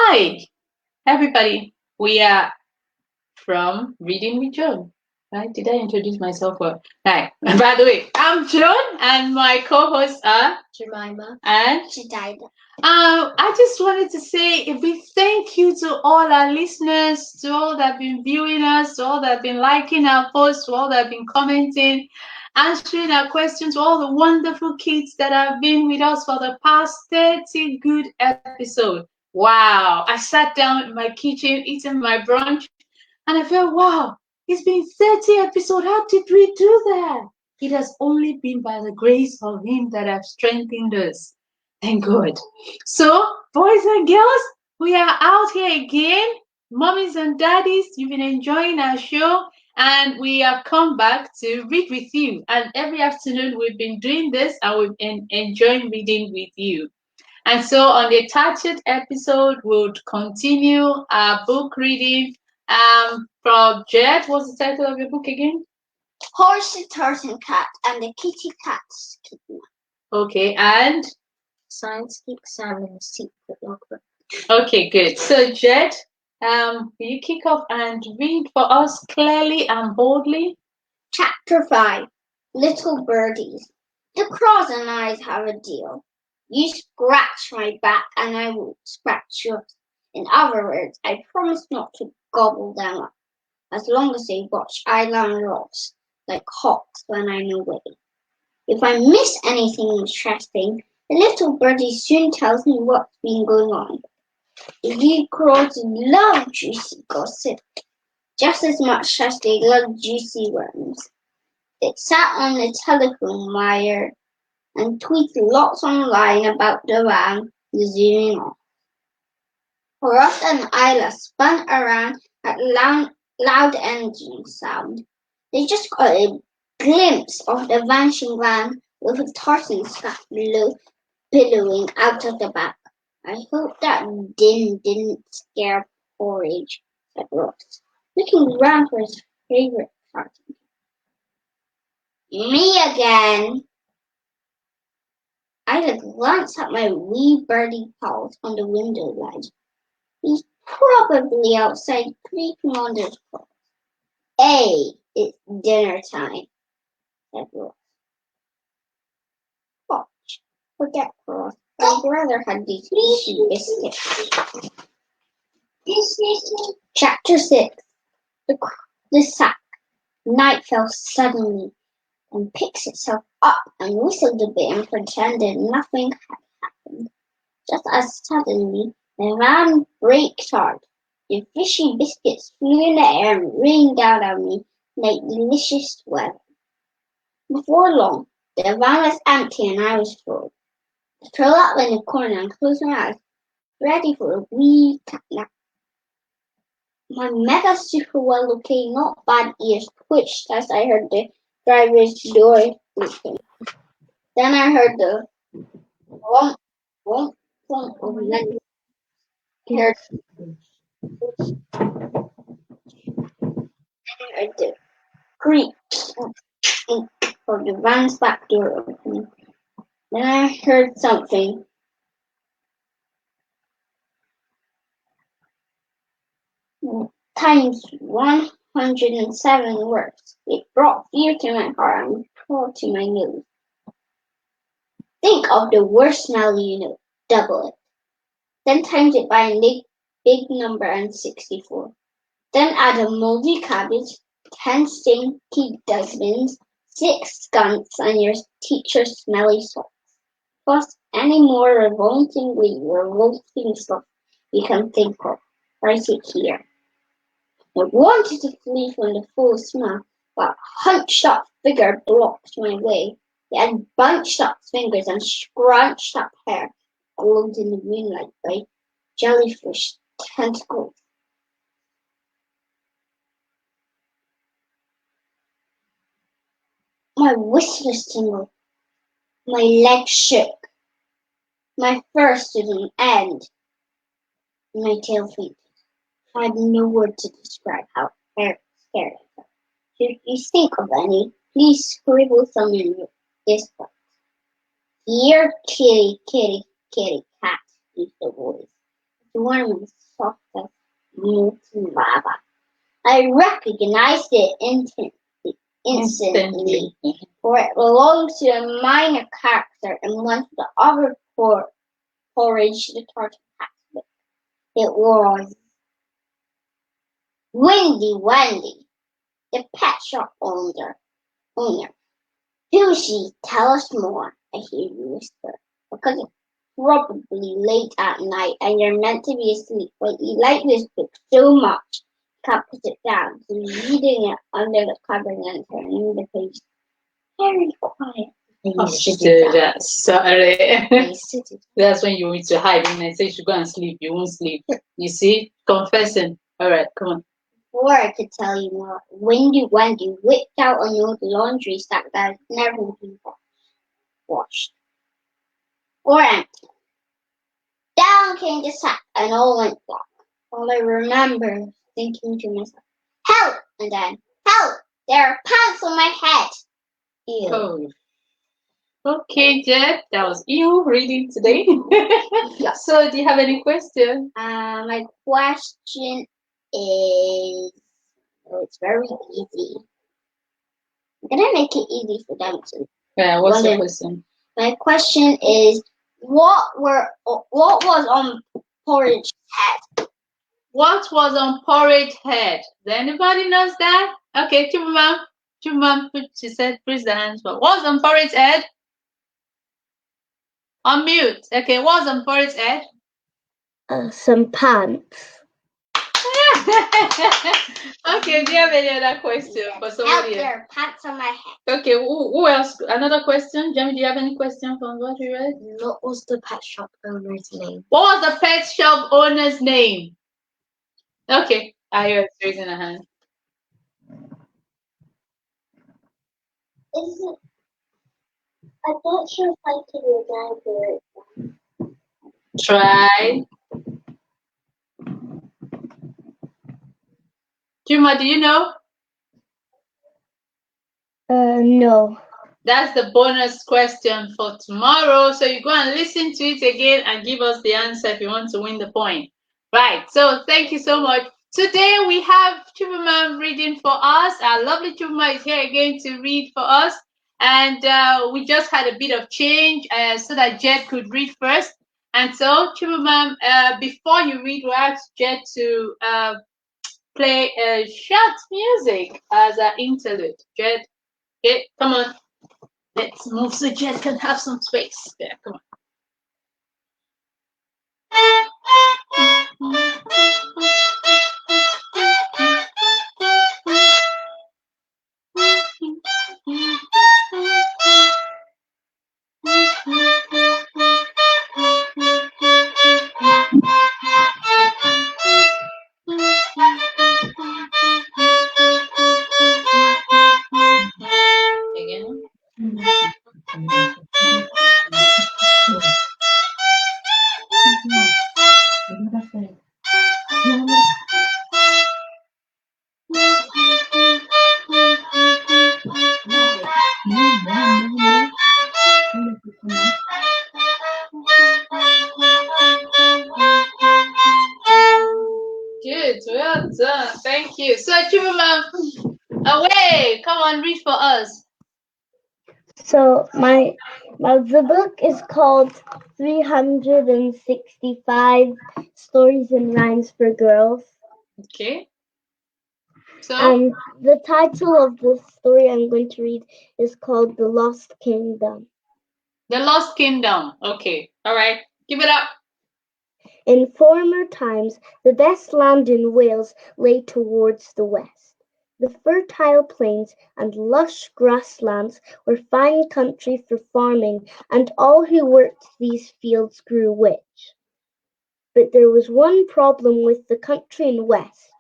Hi, everybody. We are from Reading with Joan. Right? Did I introduce myself well? Right. By the way, I'm Joan, and my co-hosts are Jemima and Jedidah. I just wanted to say a big thank you to all our listeners, to all that have been viewing us, to all that have been liking our posts, to all that have been commenting, answering our questions, to all the wonderful kids that have been with us for the past 30 good episodes. Wow. I sat down in my kitchen eating my brunch and I felt, wow, it's been 30 episodes. How did we do that? It has only been by the grace of Him that have strengthened us. Thank God. So, boys and girls, we are out here again. Mummies and daddies, you've been enjoying our show, and we have come back to read with you. And every afternoon, we've been doing this, and we've been enjoying reading with you. And so, on the attached episode, we'll continue our book reading from Jed. What's the title of your book again? Porridge the Tartan Cat and the Kittycat Kidnap. Okay, and Science Geek Sam and the Secret Logbook. okay, good. So, Jed, will you kick off and read for us clearly and boldly? Chapter 5. Little Birdies. The crows and I have a deal. You scratch my back and I will scratch yours. In other words, I promise not to gobble them up, as long as they watch island rocks like hawks when I'm away. If I miss anything interesting, the little birdie soon tells me what's been going on. You crows love juicy gossip, just as much as they love juicy worms. They sat on the telephone wire and tweeted lots online about the van zooming off. Ross and Isla spun around at loud engine sound. They just got a glimpse of the vanishing van with a tartan cat billowing out of the back. I hope that din didn't scare Porridge, said Ross, looking round for his favourite tartan. Me again! I glanced at my wee birdie pals on the window ledge. He's probably outside creeping on his claws. Hey, it's dinner time, said Ross. Watch, forget Ross. My brother had these fishy biscuits. Chapter 6. The sack. Night fell suddenly and picked itself up and whistled a bit and pretended nothing had happened. Just as suddenly, the van braked hard. The fishy biscuits flew in the air and rained down on me like delicious weather. Before long, the van was empty and I was full. I curled up in the corner and closed my eyes, ready for a wee cat nap. My mega super well looking, not bad ears twitched as I heard the driver's door open. Then I heard the womp, womp, womp of legs. I heard the creak of the van's back door opening. Then I heard something. Times 107 words. It brought fear to my heart and crawled to my nose. Think of the worst smell you know. Double it. Then times it by a big number and 64. Then add a moldy cabbage, 10 stinky dustbins, 6 skunks, and your teacher's smelly socks. Plus any more revolting stuff you can think of. Right here. I wanted to flee from the full smell, but a hunched-up figure blocked my way. It had bunched-up fingers and scrunched-up hair, glowed in the moonlight like jellyfish tentacles. My whiskers tingled, my legs shook, my fur stood on end, and my tail fainted. I had no word to describe how scared I felt. If you think of any, please scribble some in this box. Dear kitty, kitty, kitty cat, used the voice. warm and soft as molten lava. I recognized it instantly, for it belonged to a minor character in one of the other Porridge the Tartan Cat book. It was Wendy, the pet shop owner. Do she tell us more? I hear you whisper, because it's probably late at night and you're meant to be asleep, but you like this book so much you can't put it down, so you're reading it under the covers and turning the page very quiet. Sorry. That's when you need to hide. When I say you should go and sleep, you won't sleep. You see? Confessing. All right, come on. Before I could tell you more, Wendy whipped out an old laundry sack that had never been washed or empty. Down came the sack and all went black. All I remember thinking to myself, help! And then, help! There are pants on my head! Ew. Oh. Okay, Jed, that was you reading today. Yeah. So, do you have any question? My question is, it's very easy. I'm gonna make it easy for them too. Yeah, what's the question? My question is, what was on Porridge's head? What was on Porridge's head? Does anybody knows that? Okay, Chibunmam, she said, please the hands. But what's on Porridge's head? On mute. Okay, what's on Porridge's head? Some pants. Okay, do you have any other question for somebody else? There are pants on my head. Okay, who else? Another question? Jamie, do you have any question from what you read? What was the pet shop owner's name? What was the pet shop owner's name? Okay, Ayo is raising a hand. I'm not sure if I can remember it. Try. Juma, do you know? No. That's the bonus question for tomorrow. So you go and listen to it again and give us the answer if you want to win the point. Right. So thank you so much. Today we have Chibunmam reading for us. Our lovely Chibunmam is here again to read for us. And we just had a bit of change so that Jed could read first. And so Chibunmam, before you read, we'll ask Jed to play a short music as an interlude. Jed, okay, come on. Let's move so Jed can have some space. Yeah, come on. Good, well done. Thank you. So Chibunmam, away. Come on, read for us. So the book is called 365 Stories and Rhymes for Girls. Okay. So And the title of the story I'm going to read is called The Lost Kingdom. The Lost Kingdom. Okay. All right. Give it up. In former times, the best land in Wales lay towards the west. The fertile plains and lush grasslands were fine country for farming, and all who worked these fields grew rich. But there was one problem with the country in west.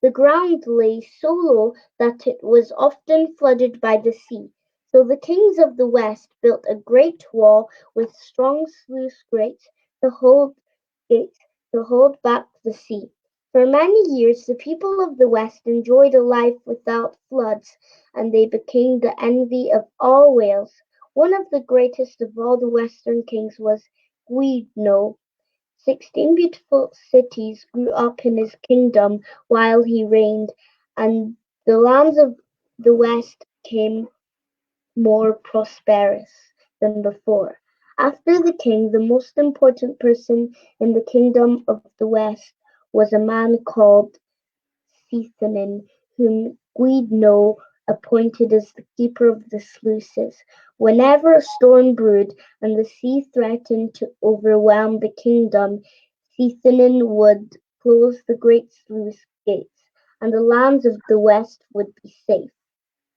The ground lay so low that it was often flooded by the sea. So the kings of the west built a great wall with strong sluice gates to hold back the sea. For many years the people of the West enjoyed a life without floods, and they became the envy of all Wales. One of the greatest of all the Western kings was Guido. 16 beautiful cities grew up in his kingdom while he reigned, and the lands of the west became more prosperous than before. After the king, the most important person in the kingdom of the west was a man called Cethinin, whom Guido appointed as the keeper of the sluices. Whenever a storm brewed and the sea threatened to overwhelm the kingdom, Cethinin would close the great sluice gates, and the lands of the west would be safe.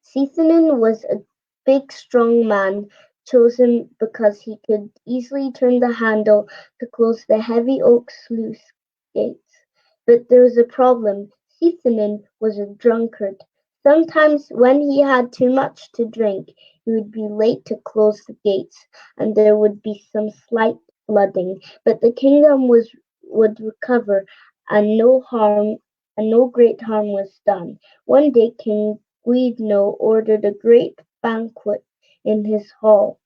Cethinin was a big strong man, chosen because he could easily turn the handle to close the heavy oak sluice gates. But there was a problem. Cethinin was a drunkard. Sometimes when he had too much to drink, he would be late to close the gates, and there would be some slight flooding, but the kingdom would recover, and no great harm was done. One day King Guido ordered a great banquet in his hall.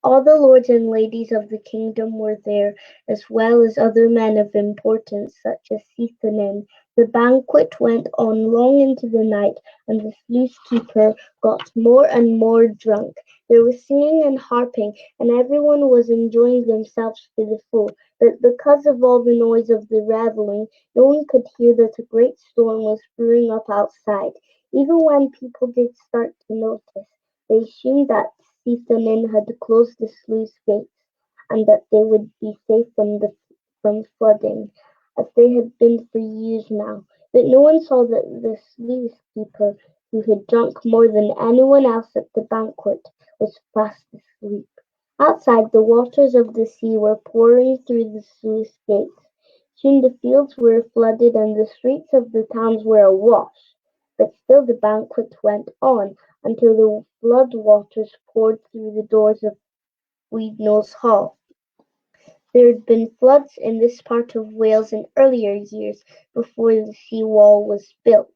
All the lords and ladies of the kingdom were there, as well as other men of importance such as Cethinin. The banquet went on long into the night, and the sluice keeper got more and more drunk. There was singing and harping, and everyone was enjoying themselves to the full. But because of all the noise of the revelling, no one could hear that a great storm was brewing up outside. Even when people did start to notice, they assumed that Cethinin had closed the sluice gates, and that they would be safe from flooding, as they had been for years now. But no one saw that the sluice keeper, who had drunk more than anyone else at the banquet, was fast asleep. Outside, the waters of the sea were pouring through the sluice gates. Soon the fields were flooded and the streets of the towns were awash. But still the banquet went on, until the flood waters poured through the doors of Guido's hall. There had been floods in this part of Wales in earlier years, before the sea wall was built.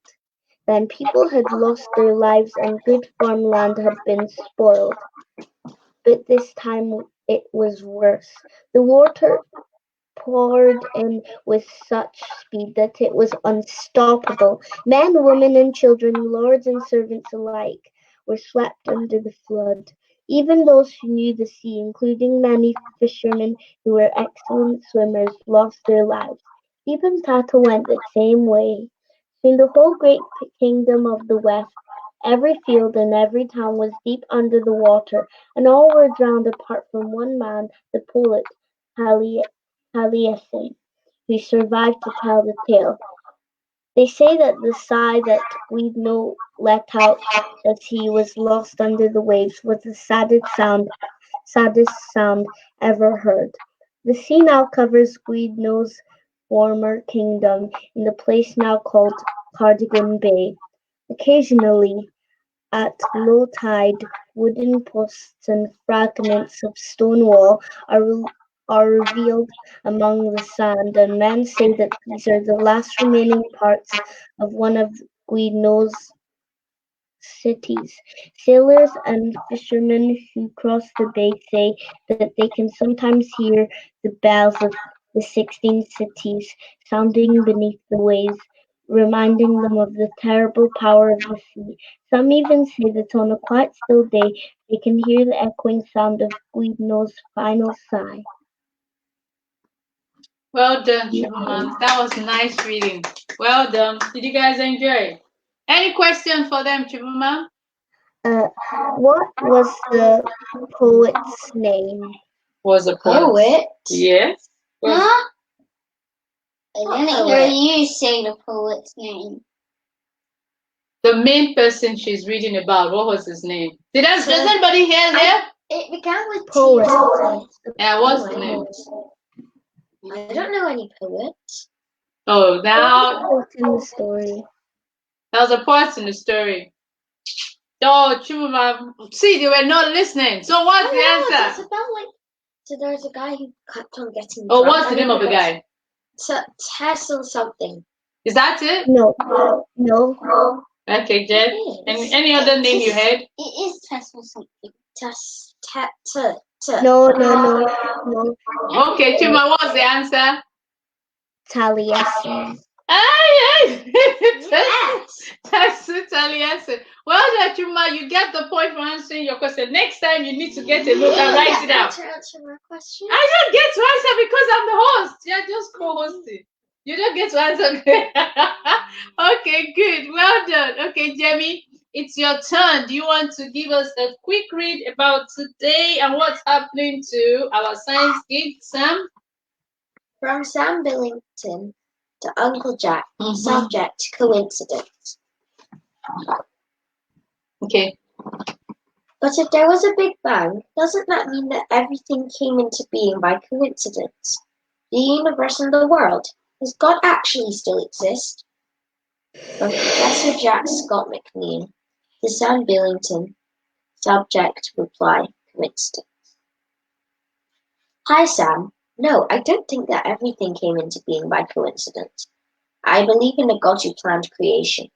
Then people had lost their lives and good farmland had been spoiled. But this time it was worse. The water poured in with such speed that it was unstoppable. Men, women, and children, lords and servants alike, were swept under the flood. Even those who knew the sea, including many fishermen who were excellent swimmers, lost their lives. Even Tata went the same way. Soon the whole great kingdom of the west, every field and every town was deep under the water, and all were drowned apart from one man, the poet Taliesin, who survived to tell the tale. They say that the sigh that Guido let out as he was lost under the waves was the saddest sound ever heard. The sea now covers Guido's former kingdom in the place now called Cardigan Bay. Occasionally, at low tide, wooden posts and fragments of stone wall are revealed among the sand, and men say that these are the last remaining parts of one of Guido's cities. Sailors and fishermen who cross the bay say that they can sometimes hear the bells of the 16 cities sounding beneath the waves, reminding them of the terrible power of the sea. Some even say that on a quite still day they can hear the echoing sound of Guido's final sigh. Well done, Chibunmam. That was a nice reading. Well done. Did you guys enjoy? Any question for them, Chibunmam? What was the poet's name? Was a Poet? Yes. Huh? I didn't hear you say the poet's name. The main person she's reading about, what was his name? Does anybody hear there? It began with Poet. Yeah, what's the name? I don't know any poets. Oh, now Poet in the story. there was a poet in the story. Oh, Chibunmam. See, they were not listening. So what's the answer? It's about so there's a guy who kept on getting Oh, drunk. what's the name of the guy? Tesla something. Is that it? No. Okay, Jen. Any other name you heard? It is Tesla something. No. Okay, Chima, what's the answer? Taliesin. That's totally answer. Well done, Chuma. You get the point for answering your question. Next time, you need to get a note and write it down. To answer my question. I don't get to answer because I'm the host. You're just co-hosting. You don't get to answer. Okay, good. Well done. Okay, Jamie, it's your turn. Do you want to give us a quick read about today and what's happening to our science geek, Sam? From Sam Billington to Uncle Jack. Subject: coincidence. Okay. But if there was a Big Bang, doesn't that mean that everything came into being by coincidence? The universe and the world. Does God actually still exist? From Professor Jack Scott McNeil to Sam Billington. Subject: reply: coincidence. Hi, Sam. No, I don't think that everything came into being by coincidence. I believe in a God who planned creation.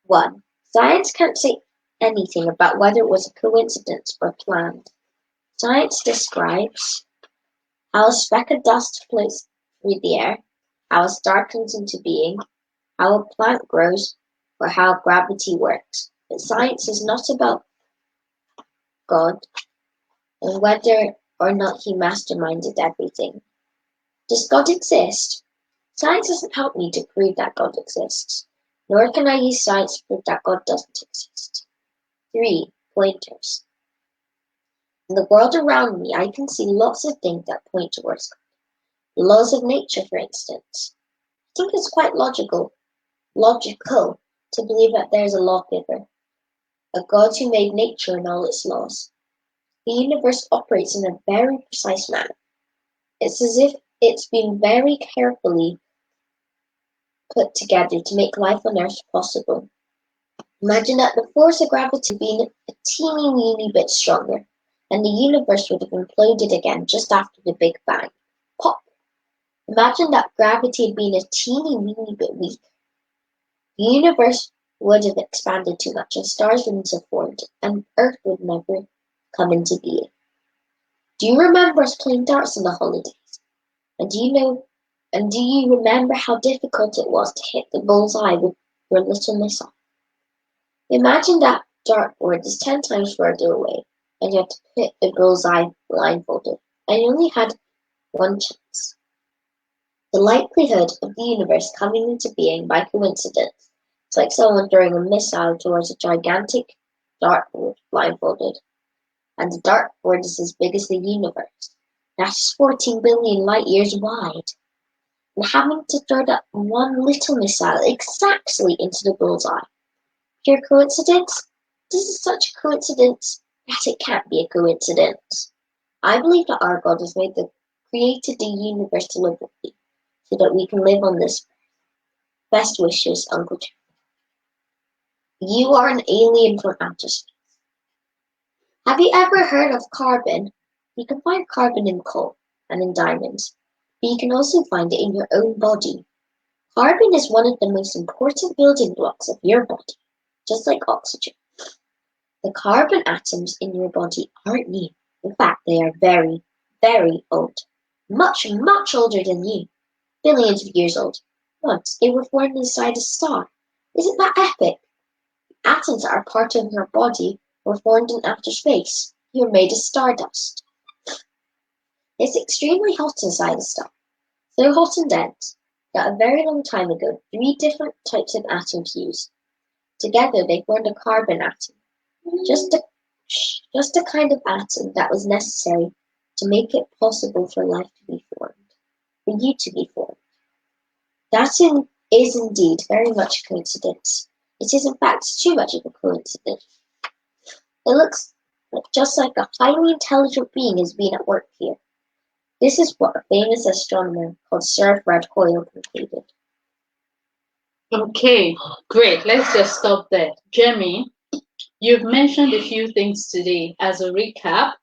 1. Science can't say anything about whether it was a coincidence or planned. Science describes how a speck of dust floats through the air, how a star comes into being, how a plant grows, or how gravity works. But science is not about God and whether or not he masterminded everything. Does God exist? Science doesn't help me to prove that God exists, nor can I use science to prove that God doesn't exist. 3. Pointers. In the world around me, I can see lots of things that point towards God. The laws of nature, for instance. I think it's quite logical to believe that there is a lawgiver, a God who made nature and all its laws. The universe operates in a very precise manner. It's as if it's been very carefully put together to make life on Earth possible. Imagine that the force of gravity had been a teeny weeny bit stronger, and the universe would have imploded again just after the Big Bang. Pop! Imagine that gravity had been a teeny weeny bit weaker. The universe would have expanded too much, and stars wouldn't have formed, and Earth would never come into being. Do you remember us playing darts in the holidays? And do you remember how difficult it was to hit the bullseye with your little missile? Imagine that dartboard is 10 times further away, and you had to hit the bullseye blindfolded, and you only had one chance. The likelihood of the universe coming into being by coincidence is like someone throwing a missile towards a gigantic dartboard blindfolded, and the dartboard is as big as the universe. That's 14 billion light years wide. And having to throw that one little missile exactly into the bullseye. Pure coincidence? This is such a coincidence that it can't be a coincidence. I believe that our God has created the universe deliberately, so that we can live on this earth. Best wishes, Uncle Jack. You are an alien from outer space. Have you ever heard of carbon? You can find carbon in coal and in diamonds, but you can also find it in your own body. Carbon is one of the most important building blocks of your body, just like oxygen. The carbon atoms in your body aren't new. In fact, they are very, very old. Much, much older than you. Billions of years old. Once they were formed inside a star. Isn't that epic? The atoms that are part of your body were formed in outer space. You're made of stardust. It's extremely hot inside a star. So hot and dense that a very long time ago, 3 different types of atoms fused. Together they formed a carbon atom. Just the kind of atom that was necessary to make it possible for life to be formed. For you to be formed. That is indeed very much a coincidence. It is in fact too much of a coincidence. It looks just like a highly intelligent being has been at work here. This is what a famous astronomer called Sir Fred Hoyle concluded. Okay, great. Let's just stop there. Jamie, you've mentioned a few things today as a recap,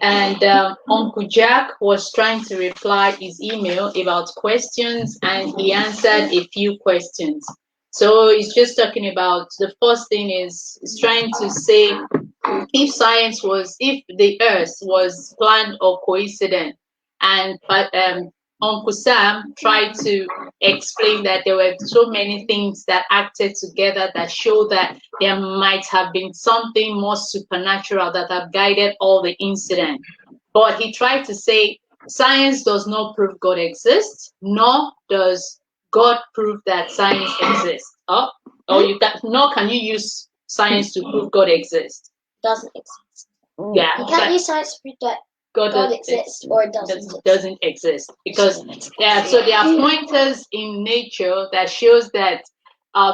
and Uncle Jack was trying to reply his email about questions, and he answered a few questions. So he's just talking about the first thing is trying to say if the Earth was planned or coincident, and Uncle Sam tried to explain that there were so many things that acted together that show that there might have been something more supernatural that have guided all the incident. But he tried to say science does not prove God exists, nor does God prove that science exists. Or you can nor can you use science to prove God exists. Doesn't exist. Yeah, You can't use science to prove that God exists or doesn't exist, because so there are pointers in nature that shows that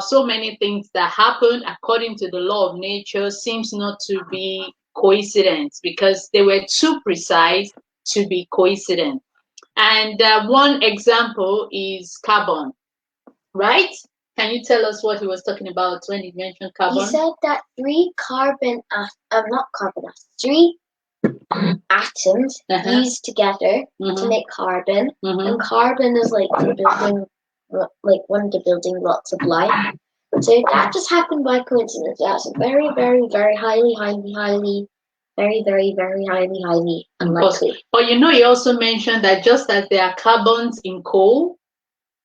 so many things that happen according to the law of nature seems not to be coincidence, because they were too precise to be coincident. And one example is carbon, right? Can you tell us what he was talking about when he mentioned carbon? He said that three atoms used together to make carbon, and carbon is like one of the building blocks of life. So that just happened by coincidence. That's very, very, very highly, very, very, very highly unlikely. But he also mentioned that just as there are carbons in coal,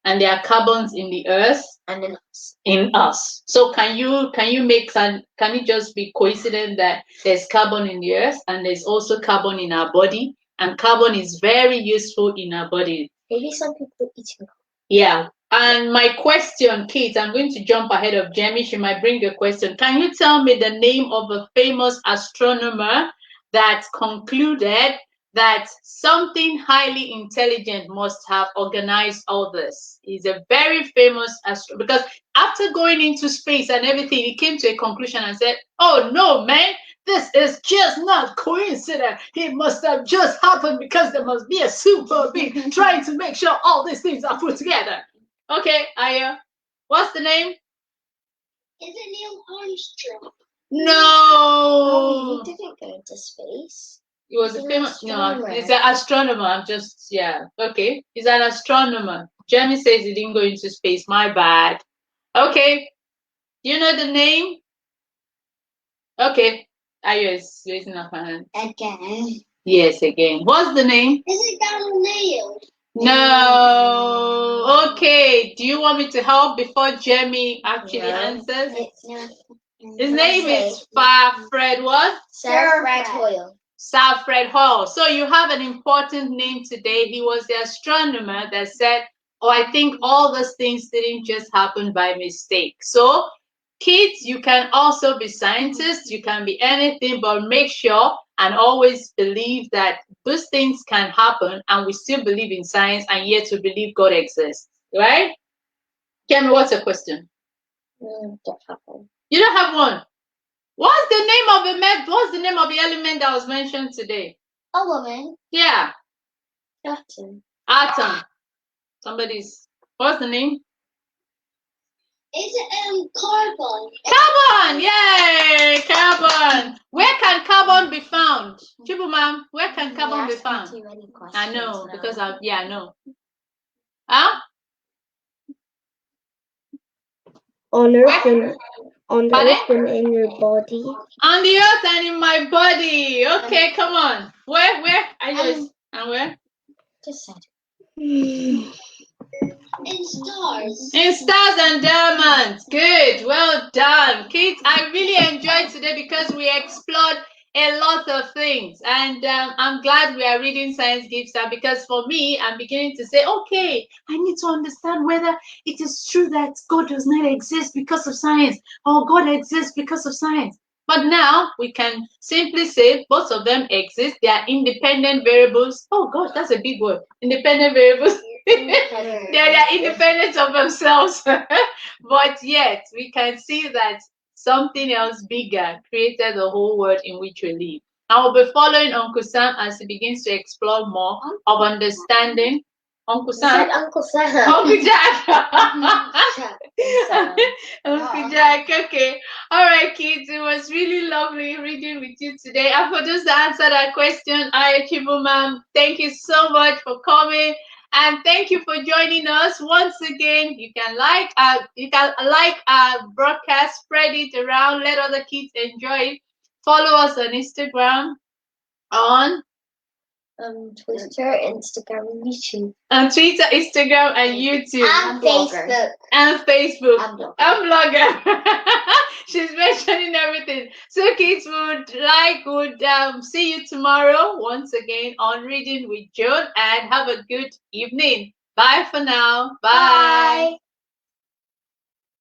and there are carbons in the earth and in us. So can it just be coincident that there's carbon in the earth and there's also carbon in our body, and carbon is very useful in our body? Maybe some people eat coal. Yeah. And my question, Kate, I'm going to jump ahead of Jamie. She might bring a question. Can you tell me the name of a famous astronomer that concluded that something highly intelligent must have organized all this? He's a very famous astronomer, because after going into space and everything, he came to a conclusion and said, oh no, man, this is just not coincidence. It must have just happened because there must be a super being trying to make sure all these things are put together. Okay, Aya, what's the name? Is it Neil Armstrong? No. He didn't go into space. He was a famous. No, he's an astronomer. Okay, he's an astronomer. Jamie says he didn't go into space. My bad. Okay, do you know the name? Okay, Aya is raising up her hand. Again. Yes, again. What's the name? Is it Galileo? No. Okay. Do you want me to help before Jamie actually answers? His name is Fred what? Sir Fred Hoyle. Sir Fred Hoyle. So you have an important name today. He was the astronomer that said, I think all those things didn't just happen by mistake. So kids, you can also be scientists. You can be anything, but make sure and always believe that those things can happen, and we still believe in science, and yet we believe God exists. Right? Kemi, what's your question? Don't have one. You don't have one? What's the name of the element that was mentioned today? Element? Yeah. Atom. What's the name? Is it carbon? Carbon! Yay! Carbon! Where can carbon be found? Chibunmam, where can carbon be found? Too many questions I know, now. because I know. Huh? On Earth and in your body. On the earth and in my body. Okay, come on. Where? And where? Just said. In stars. In stars and diamonds. Good. Well done. Kids, I really enjoyed today because we explored a lot of things. And I'm glad we are reading Science Geek Sam, because for me, I'm beginning to say, okay, I need to understand whether it is true that God does not exist because of science, or God exists because of science. But now we can simply say both of them exist. They are independent variables. Oh gosh, that's a big word. Independent variables. they are independent of themselves. But yet we can see that something else bigger created the whole world in which we live. I will be following Uncle Sam as he begins to explore more of understanding. Uncle Sam. Uncle Sam. Uncle Jack. Uncle Jack. Okay. All right, kids. It was really lovely reading with you today. And for those that answered that question, Chibunmam, thank you so much for coming. And thank you for joining us once again. You can like our broadcast, spread it around, let other kids enjoy it. Follow us on Instagram, on Twitter, Instagram, and YouTube. on Twitter, Instagram, and YouTube. And Facebook. And Facebook. And Blogger. And Blogger. She's mentioning everything. So kids would see you tomorrow once again on Reading with Joan, and have a good evening. Bye for now. Bye. Bye.